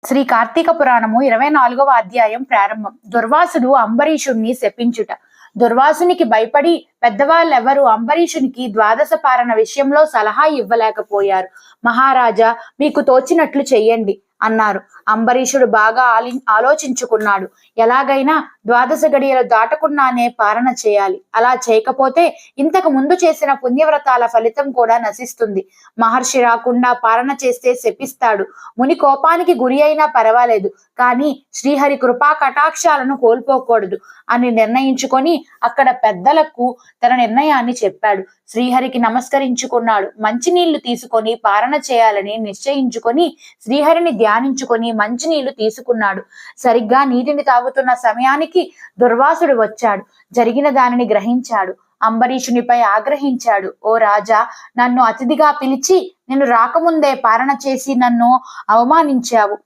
శ్రీ కార్తీక పురాణము 24వ అధ్యాయం ప్రారంభం. దుర్వాసుడు అంబరీషుణ్ణి శపించుట. దుర్వాసునికి భయపడి పెద్దవాళ్ళెవరూ అంబరీషునికి ద్వాదశ పారణ విషయంలో సలహా ఇవ్వలేకపోయారు. మహారాజా, మీకు తోచినట్లు చెయ్యండి అన్నారు. అంబరీషుడు బాగా ఆలోచించుకున్నాడు. ఎలాగైనా ద్వాదశ గడియలు దాటకుండానే పారణ చేయాలి. అలా చేయకపోతే ఇంతకు ముందు చేసిన పుణ్యవ్రతాల ఫలితం కూడా నశిస్తుంది. మహర్షి రాకుండా పారణ చేస్తే శపిస్తాడు. ముని కోపానికి గురి అయినా పర్వాలేదు, కానీ శ్రీహరి కృపా కటాక్షాలను కోల్పోకూడదు అని నిర్ణయించుకొని అక్కడ పెద్దలకు తన నిర్ణయాన్ని చెప్పాడు. శ్రీహరికి నమస్కరించుకున్నాడు. మంచినీళ్లు తీసుకొని పారణ చేయాలని నిశ్చయించుకొని శ్రీహరిని ధ్యానించుకొని మంచినీళ్లు తీసుకున్నాడు. సరిగ్గా నీటిని తాగుతున్న సమయానికి దుర్వాసుడు వచ్చాడు. జరిగిన దానిని గ్రహించాడు. అంబరీషునిపై ఆగ్రహించాడు. ఓ రాజా, నన్ను అతిథిగా పిలిచి నేను రాకముందే పారణ చేసి నన్ను అవమానించావు.